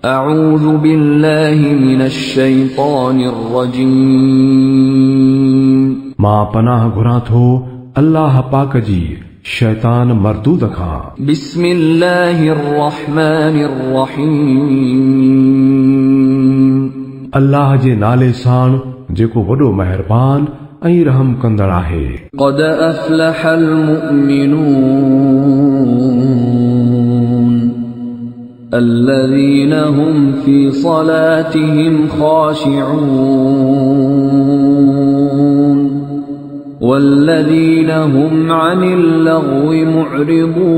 أعوذ بالله من الشيطان الرجيم मां पनाह घुरां थो अल्लाह पाक जी शैतान मरदूद खां। بسم الله الرحمن الرحيم अल्लाह जे नाले साण जेको वॾो मेहरबान ऐं रहम कंदड़ आहे। قد أفلح المؤمنون الذين هم في صلاتهم خاشعون والذين هم عن اللغو معرضون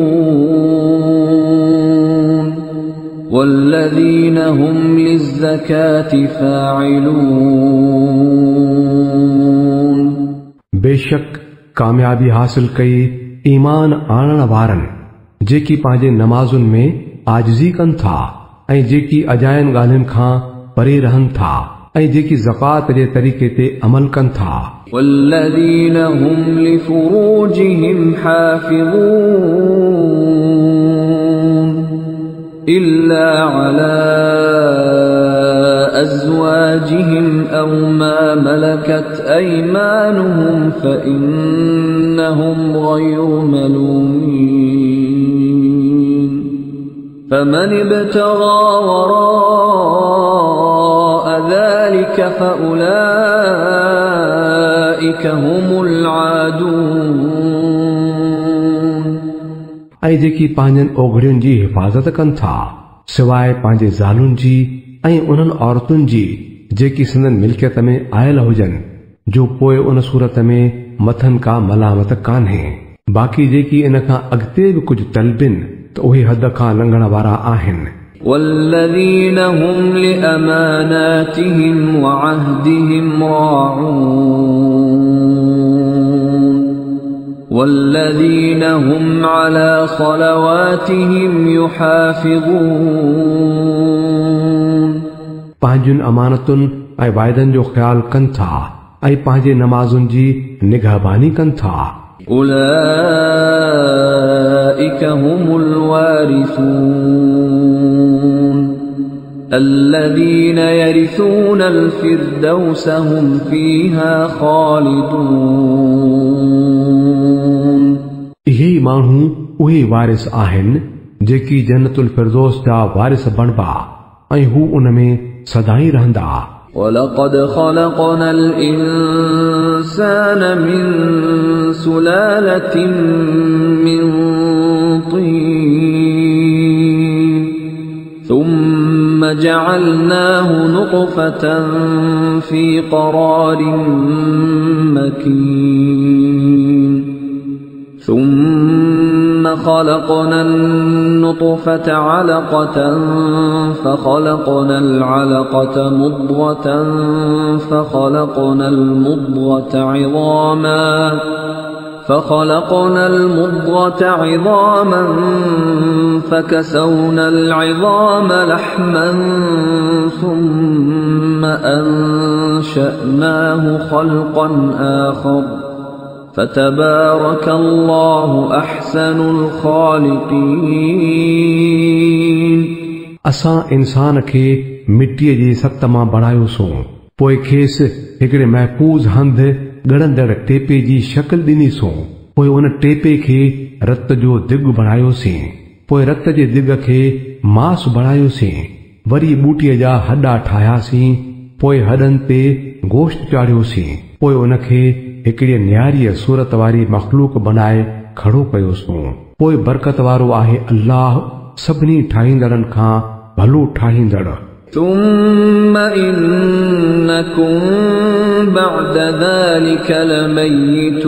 والذين هم للزكاة فاعلون बेशक कामयाबी हासिल कई ईमान आणण वारनि जेकी पंहिंजे नमाज़ुनि में आजिज़ी कनि था ऐं जेकी अजायन ॻाल्हियुनि खां परे रहनि था ऐं जेकी ज़कात जे तरीक़े ते अमल कनि था। والذين هم لفروجهم حافظون إلا على أزواجهم أو ما ملكت أيمانهم فإنهم غير ملومين فمن ابتغى وراء ذلك فأولئك هم العادون ऐं जेकी पंहिंजनि ओघड़ियुनि जी हिफ़ाज़त कनि था सवाइ पंहिंजे ज़ालुनि जी ऐं उन्हनि औरतुनि जी जेकी संदन मिल्कियत में आयल हुजनि जो पोइ उन सूरत में मथनि का मलामत कान्हे। बाक़ी जेकी इन खां अॻिते बि कुझु तलबिन त उहे हद खां लंघण वारा आहिनि। والذين هم لأماناتهم وعهدهم راعون والذين هم على صلواتهم يحافظون पंहिंजुनि अमानतुनि ऐं वाइदनि जो ख़्यालु कनि था ऐं पंहिंजे नमाज़ुनि जी निगहबानी कनि था। أولئك هم الوارثون الذين يرثون الفردوس هم فيها خالدون इहे ई माण्हू उहे वारिस आहिनि जेकी जन्नतुल फिरदौस जा वारिस बणबा ऐं हू उन में सदाई रहंदा। ولقد خلقنا الإنسان من سلالة من طين ثم جعلناه نطفة في قرار مكين ثم خلقنا النطفة علقة فخلقنا العلقة مضغة فخلقنا المضغة عظاما فكسونا العظام لحما ثم أنشأناه خلقا آخر فتبارك الله أحسن الخالقين असां इंसान खे मिटीअ जी सत मां बणायोसीं पोइ खेसि हिकिड़े महफ़ूज़ हंध ॻड़ंदड़ टेपे जी शक्ल ॾिनीसीं पोइ उन टेपे खे रत जो दिग बणायोसीं पोइ रत जे दिग खे मांस बणायोसीं वरी ॿूटीअ जा हॾा ठाहियासीं पोइ हॾनि ते गोश्त चाढ़ियोसीं पोइ उन खे हिकिड़ी न्यारीअ सूरत वारी मख़लूक बनाए खड़ो कयोसीं। पोइ बरकत वारो आहे अल्लाह सभिनी ठाहींदड़नि खां भलो ठाहींदड़। ثم إنكم بعد ذلك لميتون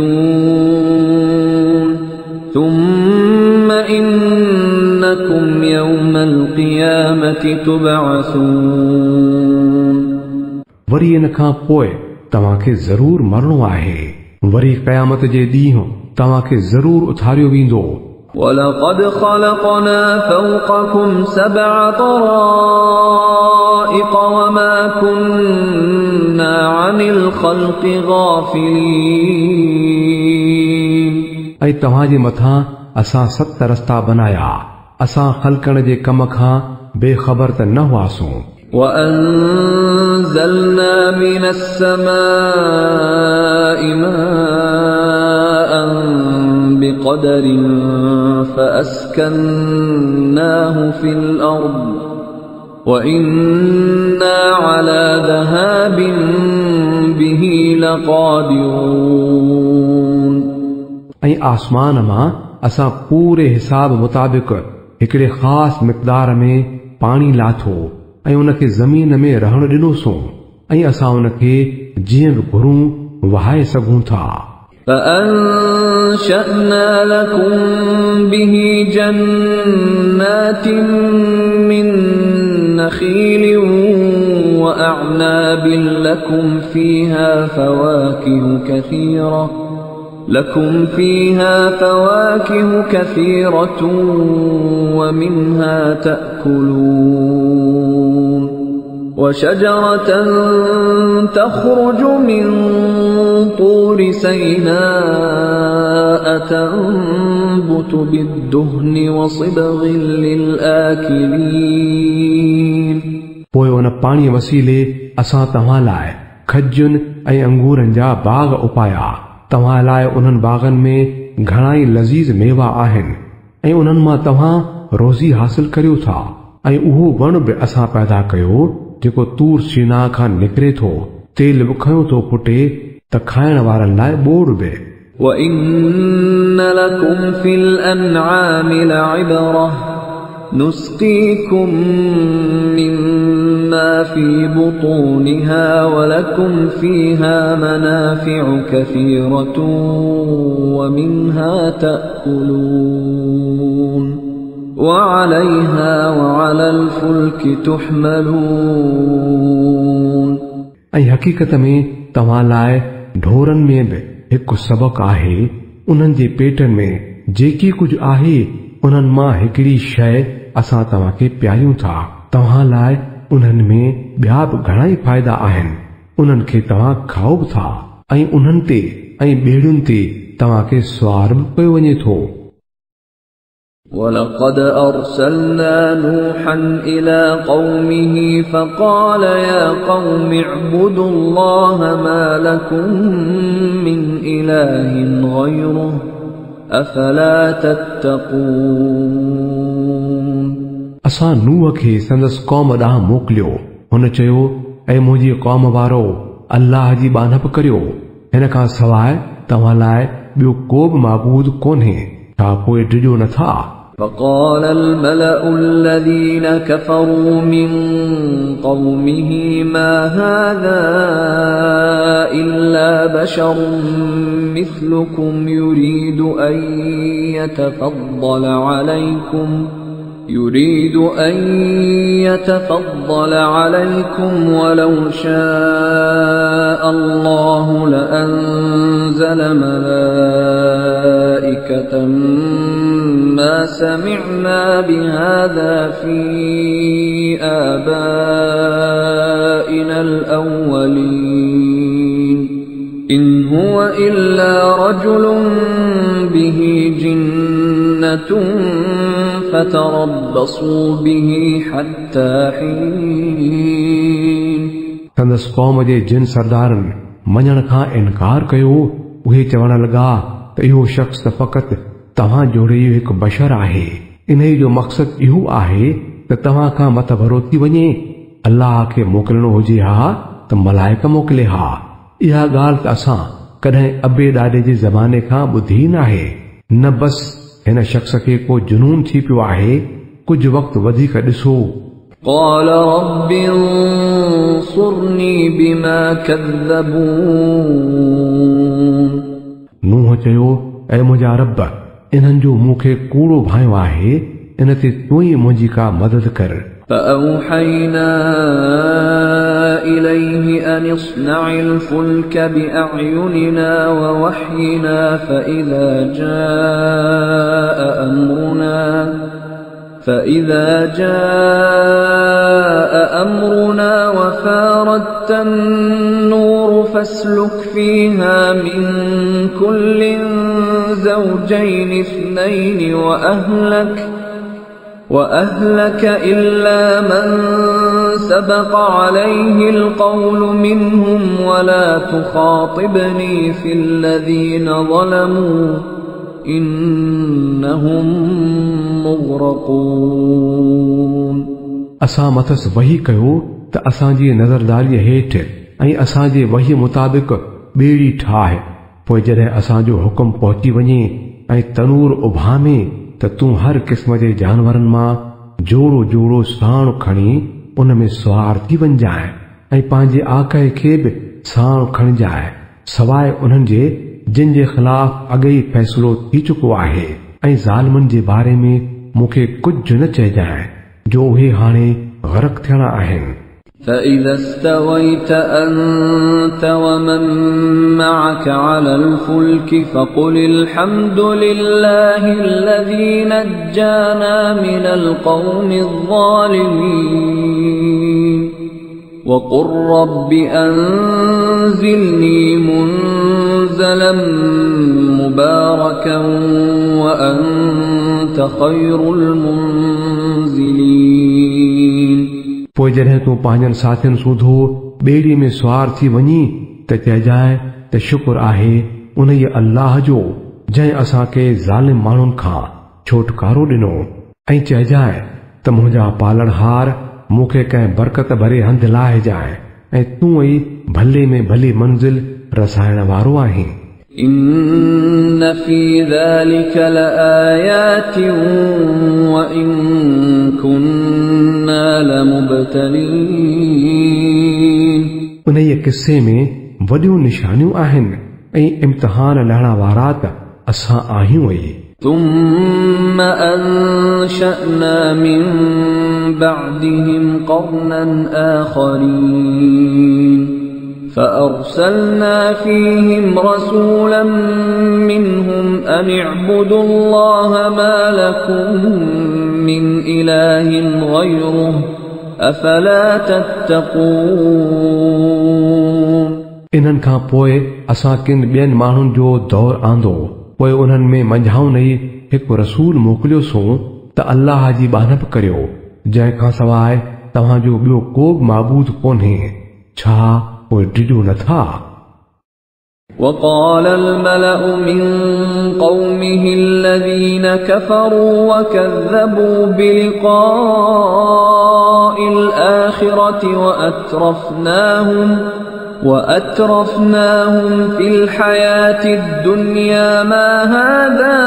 ثم إنكم يوم القيامة تبعثون वरी इन खां पोइ तव्हांखे ज़रूर मरणो आहे वरी क़यामत जे ॾींहुं तव्हांखे ज़रूर उथारियो वेंदो। ولقد خلقنا فوقكم 7 طرائق وما كنا عن الخلق غافلين ऐं तव्हांजे मथां असां 7 रस्ता बनाया असां ख़ल्क़ण जे कम खां बेखबर त न हुआसूं। وأنزلنا من السماء ماء بقدر فأسكناه في الأرض وإنا على ذهاب به لقادرون। ऐं आसमान मां असां पूरे हिसाब मुताबिक़ हिकिड़े ख़ासि मिक़दार में पाणी लाथो ऐं उनखे ज़मीन में रहण ॾिनोसूं ऐं असां उनखे जीअं बि घुरूं वहाए सघूं था। فأنشأنا لكم به جنات من نخيل وأعناب لكم فيها فواكه كثيرة ومنها تأكلون وشجرة تخرج من طور سيناء تنبت بالدهن وصبغ للآكلين। पोइ उन पाणी वसीले असां तव्हां लाइ खजुनि ऐं अंगूरनि जा बाग़ उपाया। तव्हां लाइ उन्हनि बाग़नि में घणाई लज़ीज़ मेवा आहिनि ऐं उन्हनि मां तव्हां रोज़ी हासिल करियो था। ऐं उहो वण बि असां पैदा कयो जेको तूर सीना खां निकिरे थो, तेल बि खयो थो फुटे त खाइण वारनि लाइ ॿोड़ बि। وَإِنَّ لَكُمْ فِي الْأَنْعَامِ لَعِبْرَةً نُسْقِيكُم مِّمَّا فِي بُطُونِهَا وَلَكُمْ فِيهَا مَنَافِعُ كَثِيرَةٌ وَمِنْهَا تَأْكُلُونَ وَعَلَيْهَا وَعَلَى الْفُلْكِ تُحْمَلُونَ। ऐं हक़ीक़त में तव्हां लाइ ढोरनि में बि हिकु सबक़ आहे। उन्हनि जे पेटनि में जेकी कुझु आहे उन्हनि मां हिकिड़ी शइ असां तव्हांखे पियारियूं था। तव्हां लाइ उन्हनि में ॿिया बि घणाई फ़ाइदा आहिनि। उन्हनि खे तव्हां खाओ बि था ऐं उन्हनि ते ऐं ॿेड़ियुनि ते तव्हांखे सुवार बि कयो वञे थो। وَلَقَدْ أَرْسَلْنَا نُوحًا إِلَى قَوْمِهِ فَقَالَ يَا قَوْمِ اعْبُدُوا اللَّهَ مَا لَكُمْ مِنْ إِلَٰهٍ غَيْرُهُ أَفَلَا تَتَّقُونَ। असां नूह खे संदसि क़ौम ॾांहुं मोकिलियो। हुन चयो, ऐं मुंहिंजी क़ौम वारो, अल्लाह जी बानप करियो। हिन खां सवाइ तव्हां लाइ ॿियो को बि माबूद कोन्हे। छा पोइ डिॼो नथा؟ فقال الملأ الذين كفروا من قومه ما هذا إلا بشر مثلكم يريد أن يتفضل عليكم ولو شاء الله لأنزل ملائكة ما سمعنا بهذا في آبائنا الأولين إن هو إلا رجل به جنة فتربصوا به حتى حين। संदसि क़ौम जे जिन सरदारनि मञण खां इनकार कयो। उहे चवण लॻा त इहो शख़्स त फ़क़ति तव्हां जोड़े इहो हिकु बशर आहे। इन जो मक़सदु इहो आहे त तव्हां खां मतभरो थी वञे। अल्लाह खे मोकिलणो हुजे हा त मलाइक मोकिले हा। इहा ॻाल्हि त असां कॾहिं अबे ॾाॾे जे ज़माने खां ॿुधी नाहे। न बस हिन शख़्स खे को जुनून थी पियो आहे। कुझु वक़्तु वधीक ॾिसो। قال رب انصرني بما كذبون। नूह चयो, ऐं मुंहिंजा रब, इन्हनि जो मूंखे कूड़ो भायो आहे। इन ते तूं ई मुंहिंजी का मदद कर। فأوحينا إليه أن اصنع الفلك بأعيننا ووحينا فإذا جاء أمرنا وفاردت النور فاسلك فيها من كل زوجين اثنين وأهلك إلا من سبق عليه القول منهم ولا تخاطبني في الذين ظلموا إنهم مغرقون. असां मथस वही कयो त असांजी नज़रदारीअ हेठि ऐं असांजे वही मुताबिक़ ॿेड़ी ठाहे, पोइ जॾहिं असांजो हुकुम पहुची वञे ऐं तनूर उभामे त तूं हर क़िस्म जे जानवरनि मां जोड़ो जोड़ो साण खणी उन में सवार थी वञजाए ऐं पंहिंजे आक़ाए खे बि साण खणजाए, सवाइ उन्हनि जे जिन जे ख़िलाफ़ अॻे ई फ़ैसिलो थी चुको आहे, ऐं ज़ालिमनि जे बारे में मूंखे कुझु न चइजाए जो उहे हाणे गरक़ थियणा आहिनि. فإذا استويت أنت ومن معك على الفلك فقل الحمد لله الذي نجانا من القوم الظالمين وقل رب أنزلني منزلا مباركا وأنت خير المنزلين. पोइ जॾहिं तूं पंहिंजनि साथियुनि सूधो ॿेड़ीअ में सुवार थी वञी त चइजाए त शुक्र आहे उन ई अल्लाह जो जंहिं असांखे ज़ालिम माण्हुनि खां छुटकारो ॾिनो, ऐं चइजाए त मुंहिंजा पालणहार मूंखे कंहिं बरकत भरे हंधि लाहे जाए ऐं तूं ई भले में भली मंज़िल रसाइण वारो आहीं. إن في ذلك لآيات وإن كنا لمبتلين. उन किस्से में वॾियूं निशानियूं आहिनि ऐं इम्तिहान लहण वारा त असां आहियूं ई. ثم أنشأنا من بعدهم قرنا آخرين فأرسلنا فيهم رسولا منهم أن اعبدوا الله ما لكم من إله غيره أفلا تتقون. इन्हनि खां पोइ असां किन ॿियनि माण्हुनि जो दौर आंदो, पोइ उन्हनि में मंझाउनि ई हिकु रसूल मोकिलियोसूं त अल्लाह जी बानप करियो जंहिं खां सवाइ तव्हांजो ॿियो को बि माबूद कोन्हे. छा पोइ डिॼो नथा؟ وقال الملأ من قومه الذين كفروا وكذبوا بلقاء الآخرة وأترفناهم في الحياة الدنيا ما هذا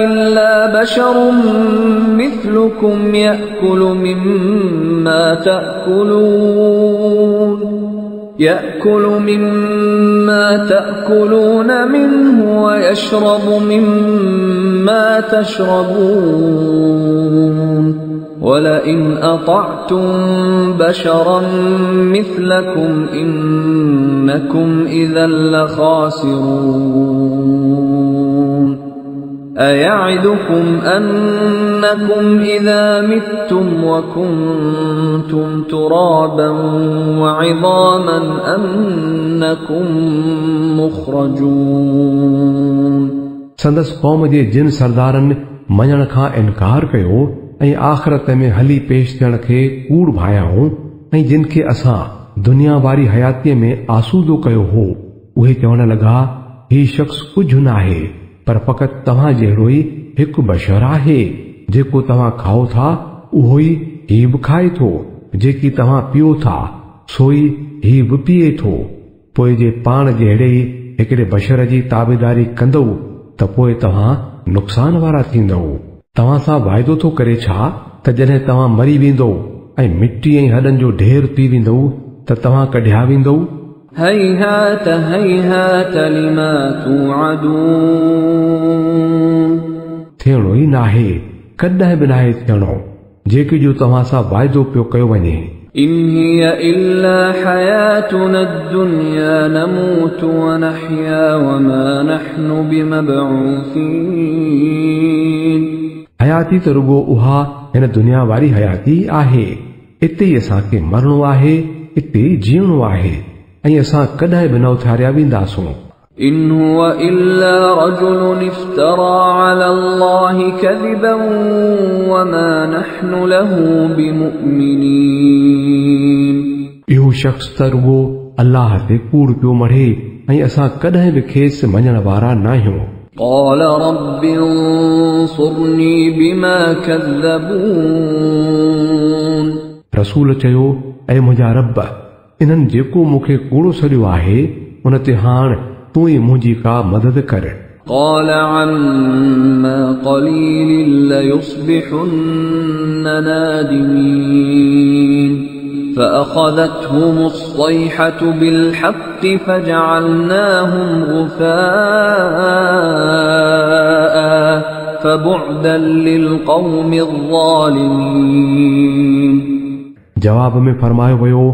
إلا بشر مثلكم يأكل مما تأكلون منه ويشرب مما تشربون ولئن أطعتم بشرا مثلكم إنكم إذا لخاسرون. أيعدكم أنكم إذا متم وكنتم ترابا وعظاما أنكم مخرجون. संदस क़ौम जे जिन सरदारनि मञण खां इनकार कयो ऐं आख़िरत में हली पेश थियण खे कूड़ भायाऊं ऐं जिन खे असां दुनिया वारी हयातीअ में आसूदो कयो हो, उहे चवण लॻा ही शख़्स कुझु न आहे पर फ़क़ति तव्हां जहिड़ो ई हिकु बशर आहे. जेको तव्हां खाओ था उहो ई ही बि खाए थो, जेकी तव्हां पियो था सोई ही बि पीए थो. पोइ जे पाण जहिड़े ई हिकिड़े बशर जी ताबेदारी कंदव त पोइ तव्हां नुक़सान वारा थींदव. तव्हां सां वाइदो थो करे छा त जॾहिं तव्हां मरी वेंदो ऐं मिटी ऐं हॾनि जो ढेर थी वेंदो त तव्हां कढिया वेंदो. هيهات هيهات لما توعدون. थियणो ई नाहे, कॾहिं बि नाहे थियणो जेके जो तव्हां सां वाइदो पियो कयो वञे. إن هي إلا حياتنا الدنيا نموت ونحيا وما نحن بمبعوثين. हयाती त रुगो उहा हिन दुनिया वारी हयाती आहे. इते ई असांखे मरणो आहे, इते ई जीअणो आहे ऐं असां कॾहिं बि न उथारिया वेंदासूं. إن هو إلا رجل افترى على الله كذبا وما نحن له بمؤمنين. इहो शख़्स त रुगो अल्लाह ते कूड़ पियो मढ़े ऐं असां कॾहिं बि खेसि मञण वारा नाहियूं. قال رب انصرني بما كذبون. रसूल चयो, ऐं मुंहिंजा रब, इन्हनि जेको मूंखे कूड़ो सॾियो आहे उन ते हाणे तूं ई मुंहिंजी का मदद कर. قال عما قليل ليصبحن نادمين فأخذتهم الصيحة بالحق فجعلناهم غثاء فبعدا للقوم الظالمين. जवाब में फरमायो वियो,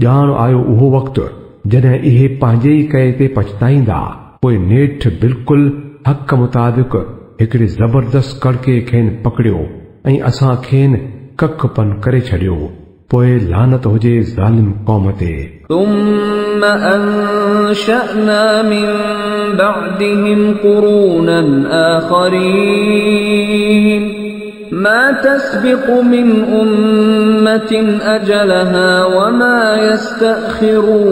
ॼाण आयो उहो वक़्तु जॾहिं इहे पंहिंजे ई कए ते पछताईंदा. पोइ नेठ बिल्कुलु हक़ मुताबिक़ हिकिड़े ज़बरदस्त कड़के खेनि पकड़ियो ऐं असां खेनि कख पन करे छॾियो. पोइ लानत हुजे ज़ालिम क़ौम ते. ثم أنشأنا من بعدهم قرونا آخرين ما تسبق من أمة أجلها وما يستأخرون.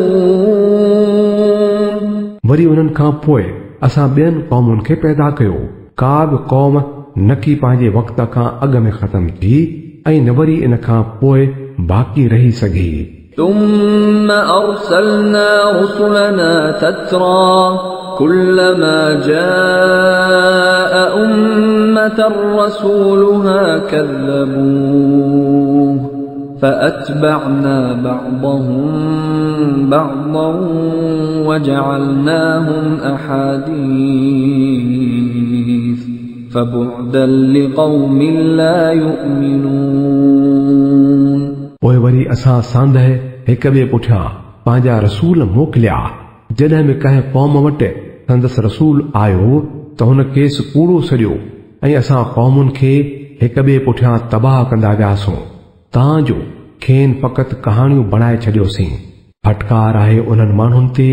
वरी उन्हनि खां पोइ असां ॿियनि क़ौमुनि खे पैदा कयो. का बि क़ौम न की पंहिंजे वक़्त खां अॻु में ख़तम थी ऐं न वरी इन खां पोइ बाक़ी रही सघी. ثم أرسلنا رسلنا تترى كلما جاء أمة رسولها كذبوه فأتبعنا بعضهم بعضا وجعلناهم أحاديث فبعدا لقوم لا يؤمنون. पोइ वरी असां सांदहि हिक ॿिए पुठियां पंहिंजा रसूल मोकिलिया. जॾहिं बि कंहिं क़ौम वटि संदसि रसूल आयो त हुन खेसि कूड़ो सॼियो ऐं असां क़ौमुनि खे हिक ॿिए पुठियां तबाह कंदा वियासीं तां जो खेनि फ़क़ति कहाणियूं बणाए छॾियोसीं. फटकार आहे उन्हनि माण्हुनि ते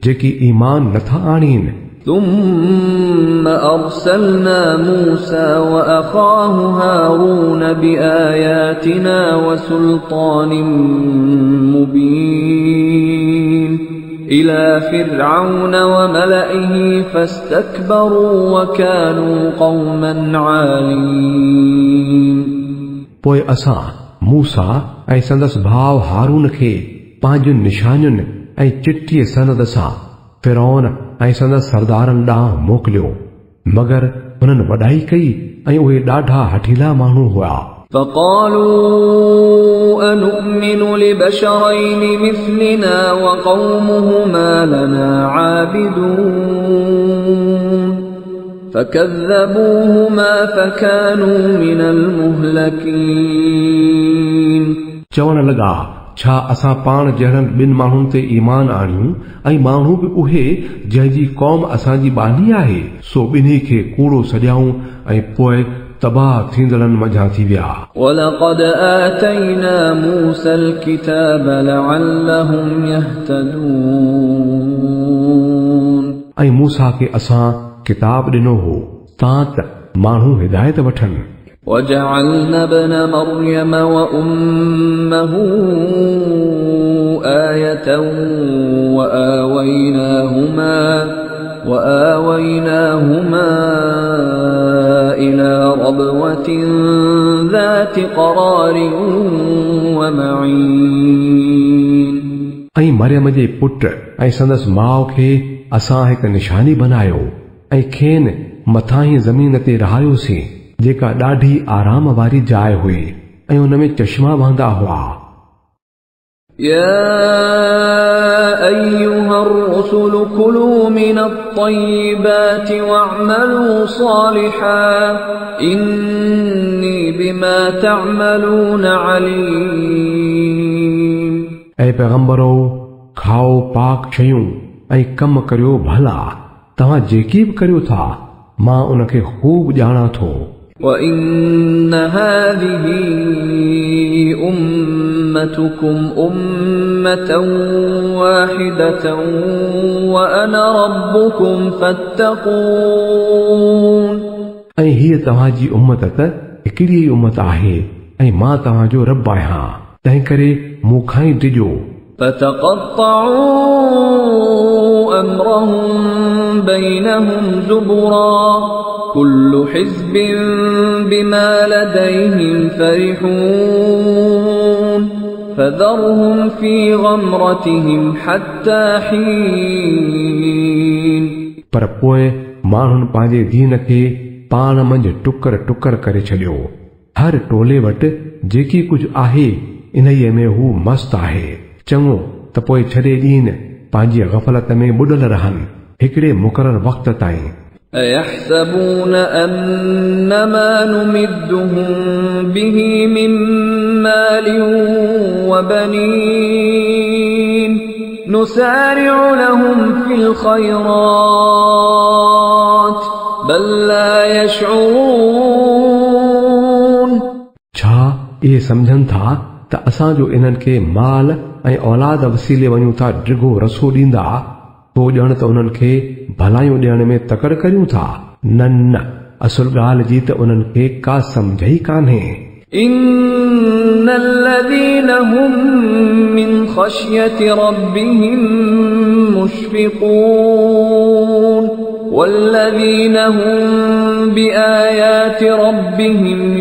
जेकी ईमान नथा आणीनि. ثم أرسلنا موسى وأخاه هارون بآياتنا وسلطان مبين إلى فرعون وملئه فاستكبروا وكانوا قوما عالين. पोइ असां मूसा ऐं संदसि भाउ हारून खे पंहिंजुनि निशानियुनि ऐं चिठीअ सनद सां फिरौन ऐं संदसि सरदारनि ॾांहुं मोकिलियो मगर हुननि वॾाई कई ऐं उहे ॾाढा हठीला माण्हू हुआ. فقالوا أنؤمن لبشرين مثلنا وقومهما لنا عابدون فكذبوهما فكانوا من المهلكين. चवण लॻा, छा असां पाण जहिड़नि ॿिनि माण्हुनि ते ईमान आणियूं ऐं माण्हू बि उहे जंहिंजी क़ौम असांजी बानी आहे सो ॿिन्ही खे कूड़ो सॼाऊं ऐं पोइ तबाह थींदड़नि मझां थी विया. ولقد آتينا موسى الكتاب لعلهم يهتدون. ऐं मूसा खे असां किताब ॾिनो हो तां त माण्हू हिदायत वठनि. وجعلنا ابن مريم وأمه آية وآويناهما إلى ربوة ذات قرار ومعين. ऐं मरियम जे पुट ऐं संदसि माउ खे असां हिकु निशानी बनायो ऐं खेनि मथां ई ज़मीन ते रहायोसीं जेका ॾाढी आराम वारी जाइ हुई ऐं हुन में चश्मा वहंदा हुआ. يا أيها الرسل كلوا من الطيبات واعملوا صالحا إني بما تعملون عليم. ऐं पैगंबरो खाओ पाक शयूं ऐं कम करियो भला तव्हां जेकी बि करियो था मां उनखे खूब ॼाणा थो. وإن هذه أمتكم أمة واحدة وأنا ربكم فاتقون ऐं हीअ तव्हांजी उम्मत त हिकिड़ी ई उम्मत आहे ऐं मां तव्हांजो रब आहियां तंहिं करे मूंखां ई डिॼो فتقطعوا أمرهم بينهم زبرا كل حزب بما لديهم فرحون فذرهم في غمرتهم حتى حين पर पोइ माण्हुनि पंहिंजे दीन खे पाण मंझि टुकर टुकर करे छॾियो हर टोले वटि जेकी कुझु आहे इन्हीअ में हू मस्त आहे चङो त पोइ छॾे ॾीन पंहिंजी गफ़लत में ॿुॾल रहनि हिकिड़े मुक़रर वक़्त ताईं أيحسبون أنما نمدهم به من مال وبنين نسارع لهم في الخيرات بل لا يشعرون छा इहे सम्झनि था त असां जो इन्हनि खे माल ऐं औलाद वसीले वञूं था ड्रिघो रसो ॾींदा पोइ ॼण त उन्हनि खे भलायूं ॾियण में तकड़ करियूं था न न असुल ॻाल्हि जी त उन्हनि खे का सम्झ ई कान्हे إن الذين هم من خشية ربهم مشفقون والذين هم بآيات ربهم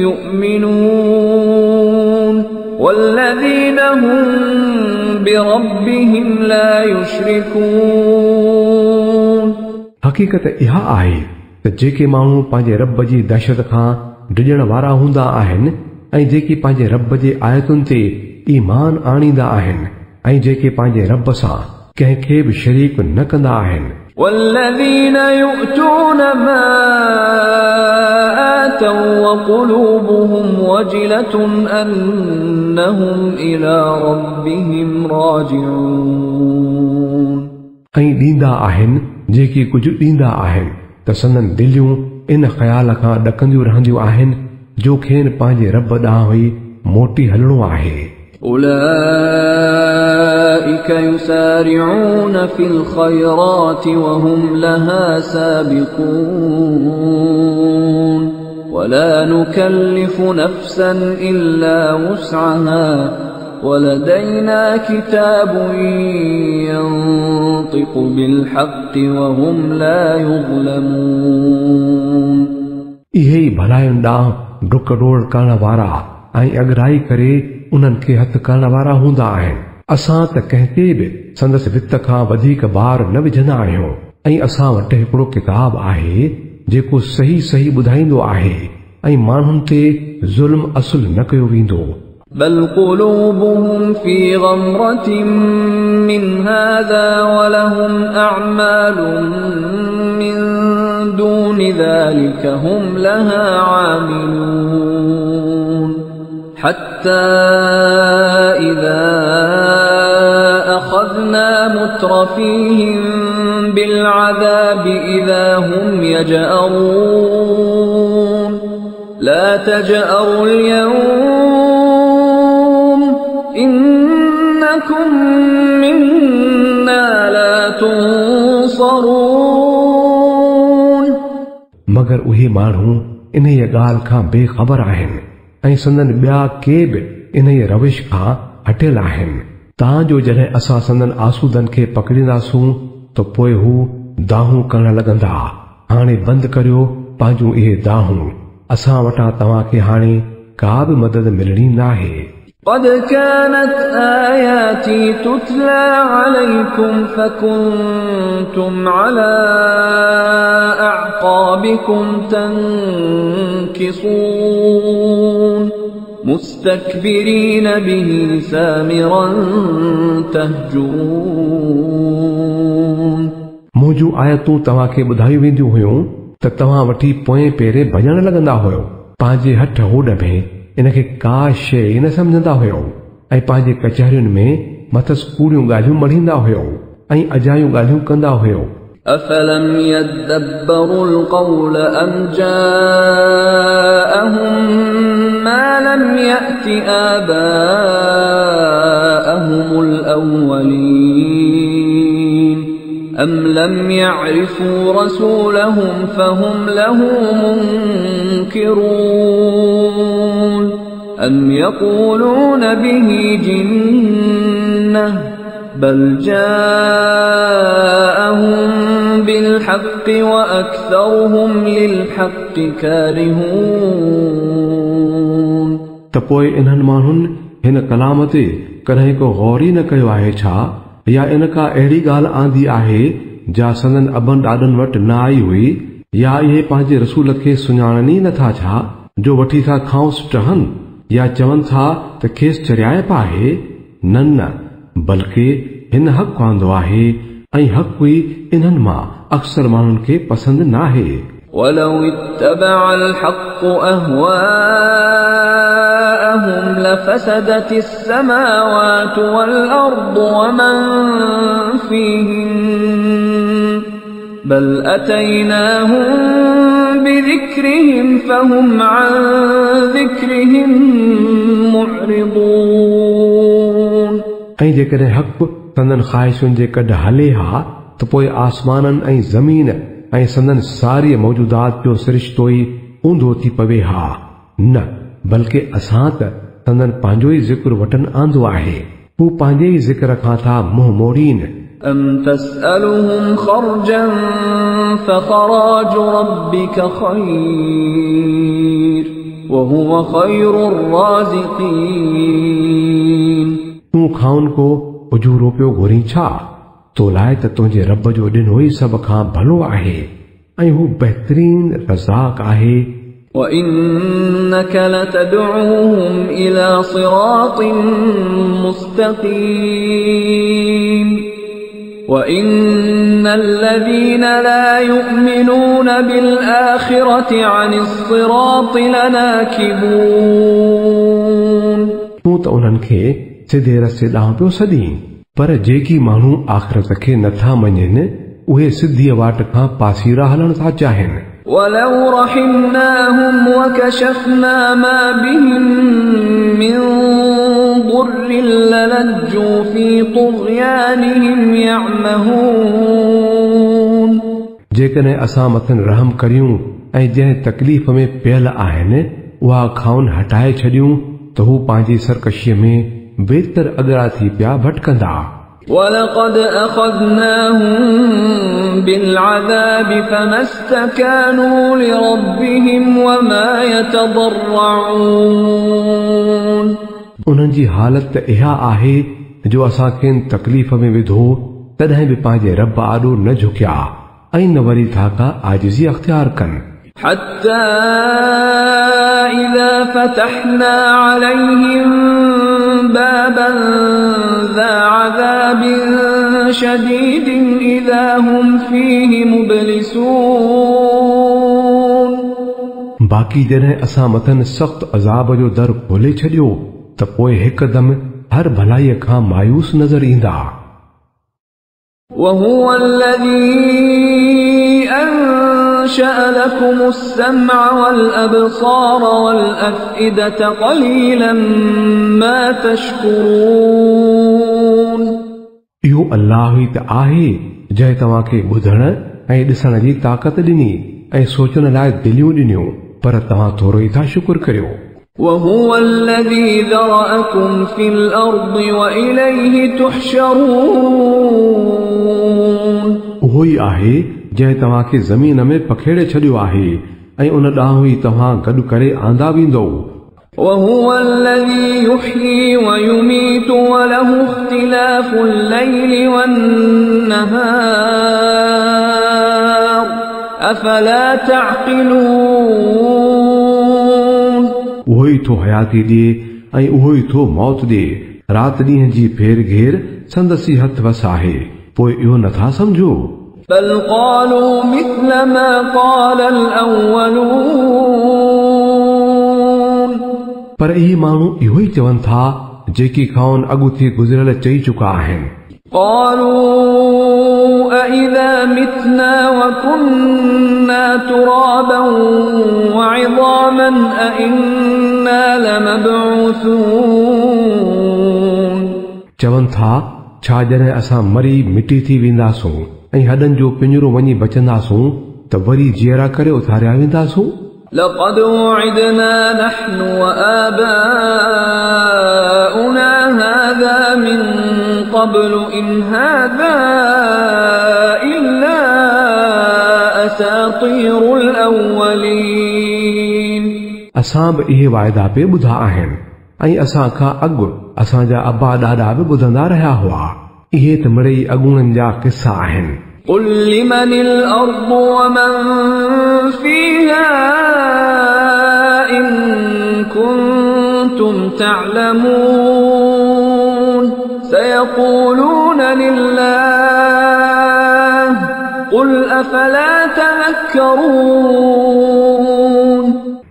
يؤمنون والذين هم بربهم لا يشركون हक़ीक़त इहा आहे त जेके माण्हू पंहिंजे रब जी दहशत खां डिॼण वारा हूंदा आहिनि ऐं जेके पंहिंजे रब जे आयतुनि ते ईमान आणींदा आहिनि ऐं जेके पंहिंजे रब सां कंहिंखे बि शरीक न कंदा आहिनि والذين يؤتون ما آتوا وقلوبهم وجلة أنهم إلى ربهم راجعون ऐं ॾींदा आहिनि जेके कुझु ॾींदा आहिनि त संदन दिलियूं इन ख़्याल खां ॾकंदियूं रहंदियूं आहिनि जो खेनि पंहिंजे रब ॾांहुं ई मोटी हलणो आहे أولئك يسارعون في الخيرات وهم لها سابقون ولا نكلف نفسا إلا وسعها ولدينا كتاب ينطق بالحق وهم لا يظلمون इहे ई भलायुनि ॾांहुं डुक डोड़ करण वारा ऐं अगराई करे उन्हनि खे हथ करण वारा हूंदा आहिनि असां त कंहिंखे बि संदसि वित खां वधीक भार न विझंदा आहियूं ऐं असां वटि हिकिड़ो किताब आहे जेको सही सही ॿुधाईंदो आहे ऐं माण्हुनि ते ज़ुल्म असुल न कयो वेंदो بل قلوبهم في غمرة من هذا ولهم أعمال من دون ذلك هم لها عاملون حتى إذا أخذنا مترفيهم بالعذاب إذا هم يجأرون لا تجأروا اليوم إنكم منا لا تنصرون मगर उहे माण्हू इन ॻाल्हि खां बेख़बर आहिनि ऐं संदन ॿिया के बि इन रविश खां हटियल आहिनि तांजो जॾहिं असां संदन आसूदनि खे पकड़ींदासूं त पोइ हू दाहूं करण लॻंदा हाणे बंदि करियो पंहिंजूं इहे दाहूं असां वटां तव्हांखे हाणे का बि मदद मिलणी नाहे قد كانت آياتي تتلى عليكم فكنتم على أعقابكم تنكصون مستكبرين به سامرا تهجرون मुंहिंजूं आयतूं तव्हांखे ॿुधायूं वेंदियूं हुयूं त तव्हां वठी पोएं पेरे भॼण लॻंदा हुयो पंहिंजे हठ होॾ में इनखे का शइ न सम्झंदा हुयो ऐं पंहिंजे कचहरियुनि में मथस कूड़ियूं ॻाल्हियूं मढ़ींदा हुयो ऐं अजायूं ॻाल्हियूं कंदा हुयो أفلم يدبروا القول أم جاءهم ما لم يأت آباءهم آباءهم الأولين أم لم يعرفوا رسولهم فهم له منكرون أم يقولون به جنة بل جاءهم بالحق وأكثرهم للحق كارهون تپوئے انہن माण्हुनि हिन कलाम ते कॾहिं को गौर ई न कयो आहे छा या इन का अहिड़ी ॻाल्हि आंदी आहे जा संदन अबनि ॾाॾनि वटि न आई हुई या इहे पंहिंजे रसूल खे सुञाणनि ई नथा छा जो वठी था खांउसि टहनि या चवनि था त खेसि चरियाइप आहे न न बल्कि हिन हक़ आंदो आहे ऐं हक़ ई इन्हनि मां अक्सर माण्हुनि खे पसंदि नाहे ولو اتبع الحق أهواءهم لفسدت السماوات والأرض ومن فيهن بل أتيناهم بذكرهم فهم عن ذكرهم معرضون ऐं जेकॾहिं हक़ संदन ख़्वाहिशुनि जे कॾ हले हा त पोइ आसमाननि ऐं ज़मीन ऐं संदन सारी मौजूदात जो सिरिश्तो ई ऊंधो थी पवे हा न बल्कि असां त संदन पंहिंजो ई ज़िक्र वटन आंदो आहे हू पंहिंजे ई ज़िक्र खां था मुंहुं मोड़ीन أم تسألهم خرجا فخراج ربك خير وهو خير الرازقين तूं खाउन को उजूरो पियो घुरी छा तो लाइ त तुंहिंजे रब जो ॾिनो ई सभ खां भलो आहे ऐं हू बहितरीन रज़ाक आहे وإنك لتدعوهم إلى صراط مستقيم وإن الذين لا يؤمنون بالآخرة عن الصراط لناكبون तूं त उन्हनि खे सिधे रस्ते ॾांहुं पियो सॾीं पर जेकी माण्हू आख़िरत खे नथा मञनि उहे सिधीअ वाट खां पासीरा हलण था चाहिनि ولو رحمناهم وكشفنا ما بهم من ضر للجوا في طغيانهم يعمهون जेकॾहिं असां मथां रहम करियूं ऐं जंहिं तकलीफ़ में पियल आहिनि उहा खाउन हटाए छॾियूं त हू पंहिंजी सरकशीअ में बेहतर अॻियां थी पिया भटकंदा ولقد أخذناهم بالعذاب فما استكانوا لربهم وما يتضرعون उन्हनि जी हालत इहा आहे जो असां खेनि तकलीफ़ में विधो तॾहिं बि पंहिंजे रब आॾो न झुकिया ऐं न वरी था का आजिज़ी अख़्तियार कनि حتى إذا فتحنا عليهم بابا ذا عذاب شديد إذا هم فيه مبلسون बाक़ी जॾहिं असां मथनि सख़्त अज़ाब जो दर खोले छॾियो त पोइ हिकदमि हर भलाईअ खां मायूस नज़र ईंदा وهو الذي أنشأ لكم السمع والأبصار والأفئدة قليلا ما تشكرون इहो अल्लाह ई त आहे जंहिं तव्हांखे ॿुधण ऐं ॾिसण जी ताक़त ॾिनी ऐं सोचण लाइ दिलियूं ॾिनियूं पर तव्हां थोरो ई था शुक्र करियो وهو الذي ذرأكم في الأرض وإليه تحشرون उहो ई आहे जंहिं तव्हांखे ज़मीन में पखेड़े छॾियो आहे ऐं उन ॾांहुं ई तव्हां गॾु करे आंदा वेंदो وهو الذي يحيي ويميت وله اختلاف الليل والنهار أفلا تعقلون उहो ई थो हयाती ॾिए ऐं उहो ई थो मौत ॾिए राति ॾींहं जी फेर घेर संदसी हथ वस आहे पोइ इहो नथा सम्झो بل قالوا مثل ما قال الأولون पर इहे माण्हू इहो ई चवनि था जेकी खाउन अॻुथी गुज़िरियल चई चुका आहिनि قالوا أإذا متنا وكنا ترابا وعظاما أإنا لمبعوثون चवनि था छा जॾहिं असां मरी मिटी थी वेंदासूं ऐं हॾनि जो पिंजरो वञी बचंदासूं त वरी जीअरा करे उथारिया वेंदासूं। لقد وعدنا نحن وآباؤنا هذا من قبل إن هذا إلا أساطير الأولين। असां बि इहे वाइदा पे ॿुधा आहिनि ऐं असां खां अॻु असांजा अबा ॾाॾा बि ॿुधंदा रहिया हुआ। इहे त मिड़ई अॻूणनि जा किस्सा आहिनि। قل لمن الأرض ومن فيها إن كنتم تعلمون سيقولون لله قل أفلا تذكرون।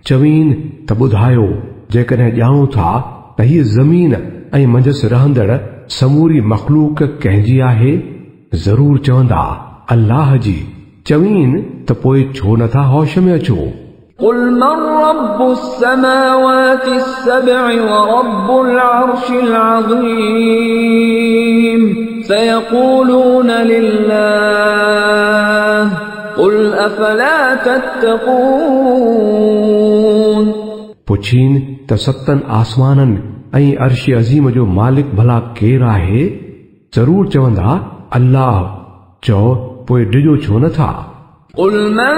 चवीन त ॿुधायो जेकॾहिं ॼाणो था त हीअ ज़मीन ऐं मंझसि रहंदड़ समूरी मख़लूक कंहिंजी आहे, ज़रूर चवंदा अल्लाह जी। चवीन त पोइ छो नथा होश में अचो। قل من رب السماوات السبع ورب العرش العظيم سيقولون لله قل أفلا تتقون। पुछीन त सतनि आसमाननि ऐं अर्श अज़ीम जो मालिक भला केरु आहे, ज़रूर चवंदा अल्लाह। चओ पोइ डिॼो छो नथा। قل من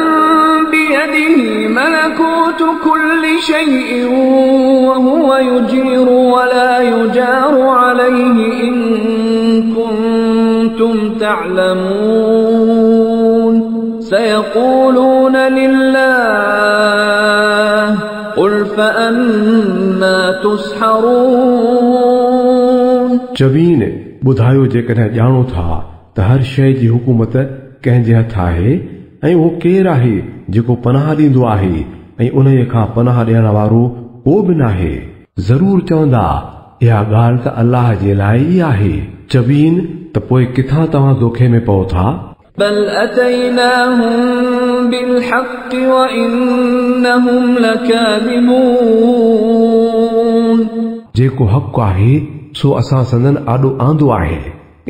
بيده ملكوت كل شيء وهو يجير ولا يجار عليه إن كنتم تعلمون سيقولون لله قل فأنا تسحرون। चवीन ॿुधायो जेकॾहिं ॼाणो था त हर शइ जी हुकूमत कंहिंजे हथ आहे ऐं उहो केरु आहे जेको पनाह ॾींदो आहे ऐं उन्हीअ खां पनाह ॾियण वारो को बि नाहे। ज़रूर चवंदा इहा ॻाल्हि त अल्लाह जे लाइ ई आहे। चवीन त पोइ किथां तव्हां धोखे में पओ था। بل أتيناهم بالحق وإنهم لكاذبون। जेको हक़ आहे सो असां संदन आॾो आंदो आहे,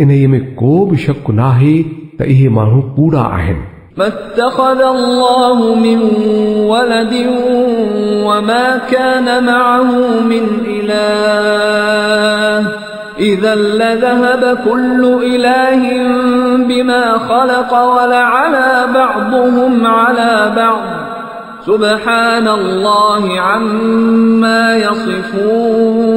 इन में को बि शक नाहे त इहे माण्हू कूड़ा आहिनि। ما اتخذ الله من ولد وما كان معه من إله إذا لذهب كل إله بما خلق ولعلى بعضهم على بعض سبحان الله عما يصفون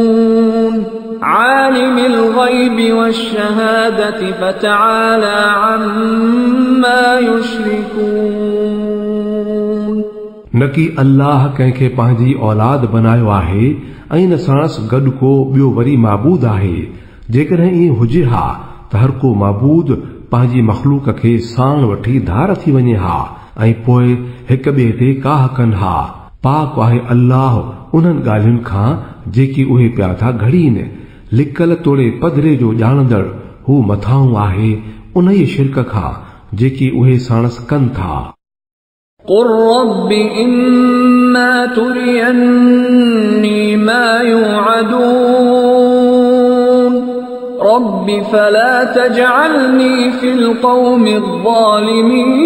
عالم الغيب والشهادة فتعالى عما يشركون। नकी अल्लाह कंहिंखे पंहिंजी औलाद बनायो आहे ऐं न साणस गॾु को ॿियो वरी माबूद आहे। जेकॾहिं ईअं हुजे हा त हर को माबूद पंहिंजी मख़लूक खे साण वठी धार थी वञे हा ऐं पोइ हिक ॿिए ते काह कनि हा। पाक आहे अल्लाह उन्हनि ॻाल्हियुनि खां जेकी उहे पिया था घड़ीनि। लिकल तोड़े पधरे जो ॼाणंदड़ हू मथाऊं आहे उन ई शिरक खां जेकी उहे साणस कनि था। قل رب إما تريني ما يوعدون رب فلا تجعلني في القوم الظالمين।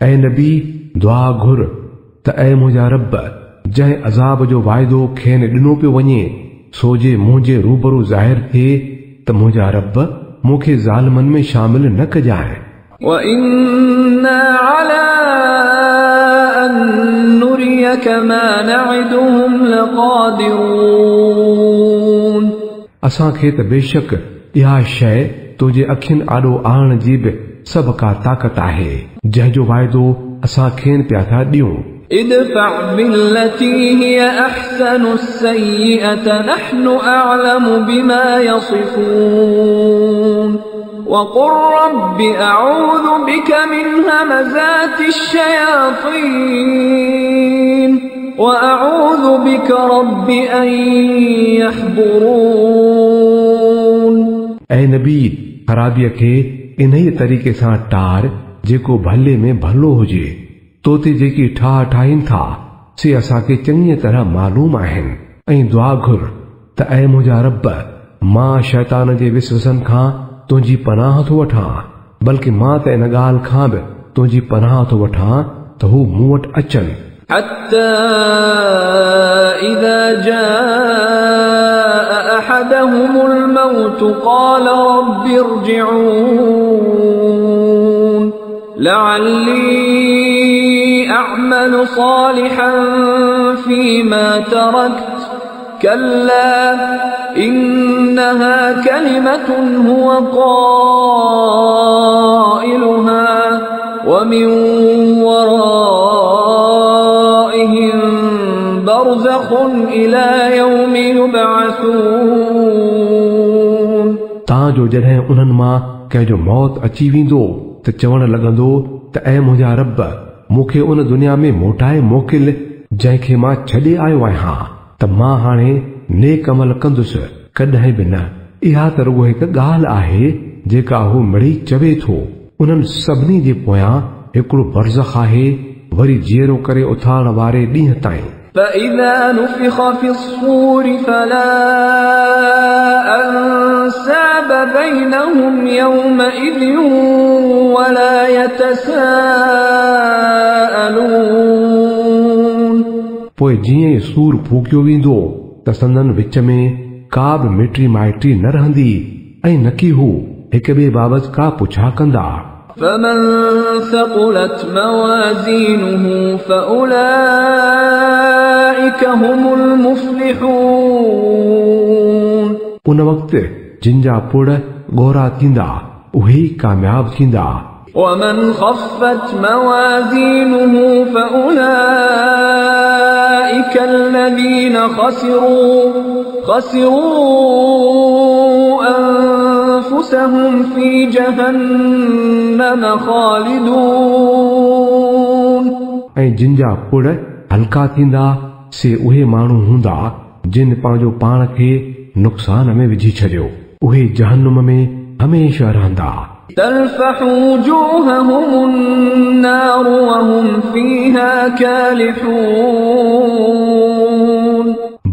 ऐं नबी दुआ घुर त ऐ मुंहिंजा रब जंहिं अज़ाब जो वाइदो खेनि ॾिनो पियो वञे सो जे मुंहिंजे रूबरू ज़ाहिर थिए त मुंहिंजा रब मूंखे ज़ालिमनि में शामिल न कजांइ। وإنا على أن نريك ما نعدهم لقادرون। असांखे त बेशक इहा शइ तुंहिंजे अखियुनि आॾो आणण जी बि सभ का ताक़त आहे जंहिंजो वाइदो असां खेनि पिया था ॾियूं। ادفع بالتي هي أحسن السيئة نحن أعلم بما يصفون وقل رب أعوذ بك من همزات الشياطين وأعوذ بك رب أن يحضرون۔ ऐं नबी ख़राबीअ खे इन ई तरीक़े सां टार जेको भले में भलो हुजे। तो ते जेकी ठाह ठाहिनि था से असांखे चङी तरह मालूम आहिनि ऐं दुआ घुर त त ऐ मुंहिंजा रब, मां शैतान जे विसवसन खां तुंहिंजी पनाह थो वठां, बल्कि मां त इन ॻाल्हि खां बि तुंहिंजी पनाह थो वठां त हू मूं वटि अचनि। حتى إذا جاء أحدهم الموت قال رب ارجعون لعلي أعمل صالحا فيما تركت كلا إنها كلمة هو قائلها ومن ورائهم برزخ إلى يوم يبعثون। तांजो जॾहिं उन्हनि मां कंहिंजो मौत अची वेंदो त चवण लॻंदो त ऐ मुंहिंजा रब, मूंखे उन दुनिया में मोटाए मोकिल जंहिंखे मां छॾे आयो आहियां त मां हाणे नेक अमल कंदुसि, कॾहिं बि न। इहा त रुगो हिकु ॻाल्हि आहे जेका हू मिड़ी चवे थो। उन्हनि सभिनी जे पोयां हिकिड़ो बरज़ख आहे, वरी जीअरो करे उथारण वारे ॾींहं ताईं। فإذا نفخ في الصور فلا أنساب بينهم يومئذ ولا يتساءلون। पोइ जीअं सूर फूकियो वेंदो त संदनि विच में का बि मिटी माइटी न रहंदी ऐं न की हू हिक ॿिए बाबति का पुछा कंदा। فمن ثقلت موازينه فأولئك هم المفلحون। उन वक़्तु जिन जा पुड़ ॻोरा थींदा उहे ई कामयाब थींदा। ومن خفت موازينه فأولئك الذين خسروا أنفسهم في جهنم خالدون। ऐं जिन जा पुड़ हल्का थींदा से उहे माण्हू हूंदा जिन पंहिंजो पाण खे नुक़सान में विझी छॾियो, उहे जहन्नुम में हमेशह रहंदा। تلفح وجوههم النار وهم فيها كالحون।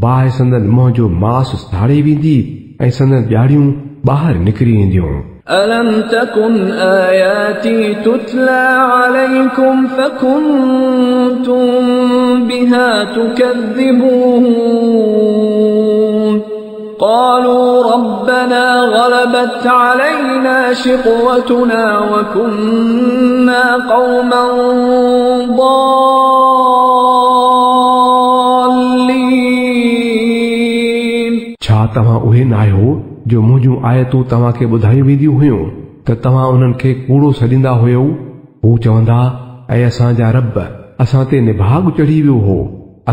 बाहि संदन मुंहं जो मांस साड़े वेंदी ऐं संदन ॼाड़ियूं ॿाहिरि निकिरी ईंदियूं। ألم تكن آياتي تتلى عليكم فكنتم بها تكذبون قالوا ربنا غلبت علينا شقوتنا وكنا قوما ضالين। छा तव्हां उहे न आहियो जो मुंहिंजूं आयतूं तव्हांखे ॿुधायूं वेंदियूं हुयूं त तव्हां उन्हनि खे कूड़ो सॾींदा हुयो? हू चवंदा, ऐं असांजा रब, असां ते निभाग चढ़ी वियो हो,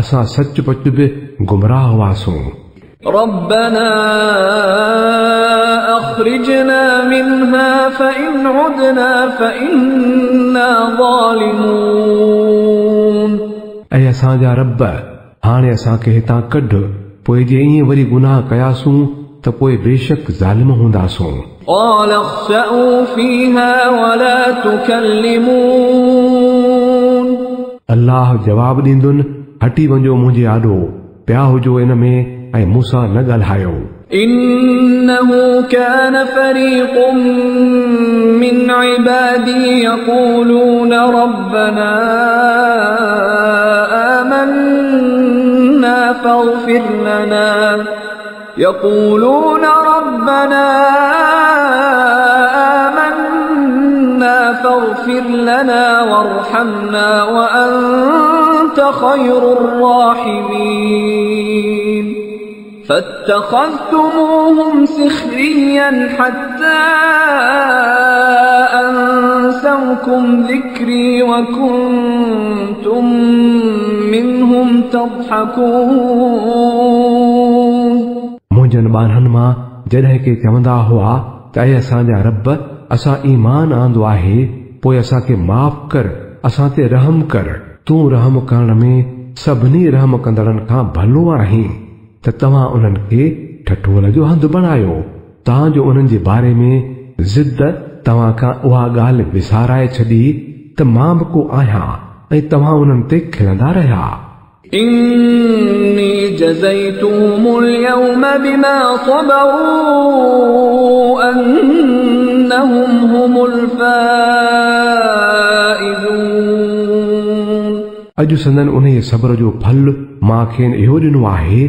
असां सचपच बि गुमराह हुआसीं। ربنا أخرجنا منها فإن عدنا فإنا ظالمون। ऐं असांजा रब, हाणे असांखे हितां कढ, पोइ जे ईअं वरी गुनाह कयासूं त पोइ बेशक ज़ालिम हूंदासूं। قال اخسأوا فيها ولا تكلمون। अल्लाह जवाब ॾींदुनि, हटी वञो मुंहिंजे आॾो, पिया हुजो इन में ऐं मूंसां न ॻाल्हायो। إنه كان فريق من عبادي يقولون ربنا آمنا فاغفر لنا وارحمنا وأنت خير الراحمين فاتخذتموهم سخريا حتى أنسوكم ذكري وكنتم منهم تضحكون। मुंहिंजनि ॿारनि मां जॾहिं के चवंदा हुआ त ऐं असांजा रब, असां ईमान आंदो आहे, पोइ असांखे माफ़ कर, असां ते रहम कर, तूं रहम करण में सभिनी रहम कंदड़नि खां भलो आहीं, त तव्हां उन्हनि खे ठठोल जो हंधु बणायो, तव्हांजो उन्हनि जे बारे में ज़िद तव्हां खां उहा ॻाल्हि विसाराए छॾी त मां बि को आहियां ऐं तव्हां उन्हनि ते खिलंदा रहिया। इन्नी जज़यतुहुमुल यौम बिमा सबरू अन्नहुम हुमुल फाइज़ून। अॼु संदन उन सब्र जो फल मां खेनि इहो ॾिनो आहे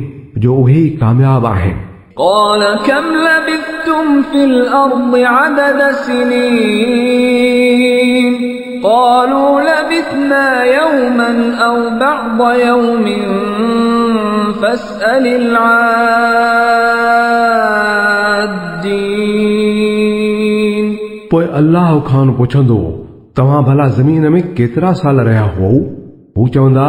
जो उहे ई कामयाब आहिनि। قال كم لبثتم في الأرض عدد سنين قالوا لبثنا يوما أو بعض يوم فاسأل العادين। पोइ अल्लाह खान पुछंदो तव्हां भला ज़मीन में केतिरा साल रहिया हो? हू चवंदा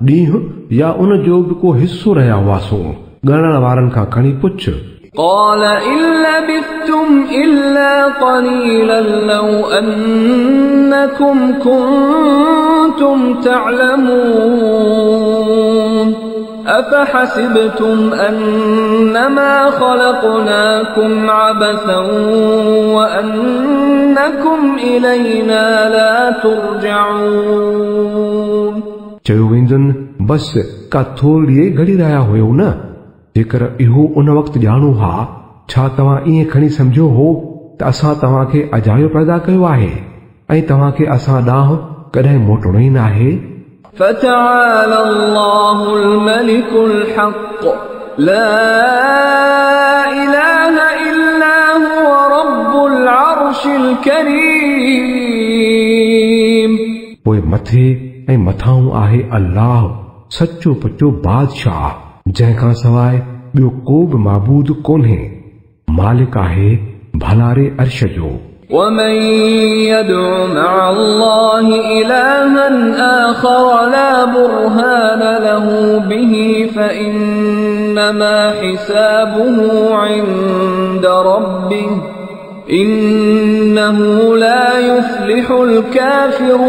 ॾींहुं या उन जो बि को हिस्सो रहिया हुआसीं। ॻणण वारनि खां खणी पुछ। قال إن لبثتم إلا قليلا لو أنكم كنتم تعلمون أفحسبتم أنما خلقناكم عبثا وأنكم إلينا لا ترجعون। चयो वेंदुनि बस का थोरी घड़ी रहिया हुयो न। जेकर इहो उन वक़्तु ॼाणो हा छा तव्हां ईअं खणी सम्झो हो त असां तव्हांखे अजायो पैदा कयो आहे ऐं तव्हांखे असां ॾांहुं कॾहिं मोटणो ई न आहे। فتعالى الله الملك الحق لا إله إلا هو رب العرش الكريم। पोइ मथे ऐं मथां आहे अल्लाह सचो पचो बादशाह जंहिंखां सवाइ ॿियो को बि माबूद कोन्हे। मालिक आहे भलारे अर्श जो। ومن يدع مع الله إلها آخر لا برهان له به فإنما حسابه عند ربه إنه لا يفلح الكافرون।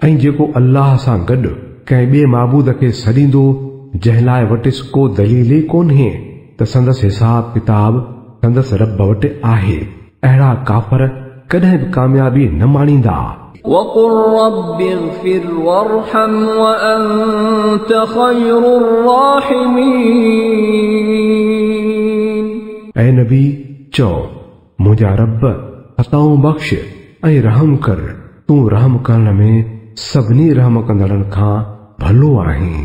ऐं जेको अल्लाह सां गॾु कंहिं ॿिए माबूद खे सॾींदो जंहिं लाइ वटिसि को दलील ई कोन्हे त संदसि हिसाब किताब संदसि रब वटि आहे। अहिड़ा काफ़र कॾहिं बि कामयाबी न माणींदा। وقل رب اغفر وارحم وأنت خير الراحمين। ऐं नबी चओ मुंहिंजा रब अताऊं बख़्श ऐं रहम कर तूं रहम करण में सभिनी रहम कंदड़नि खां भलो आहीं।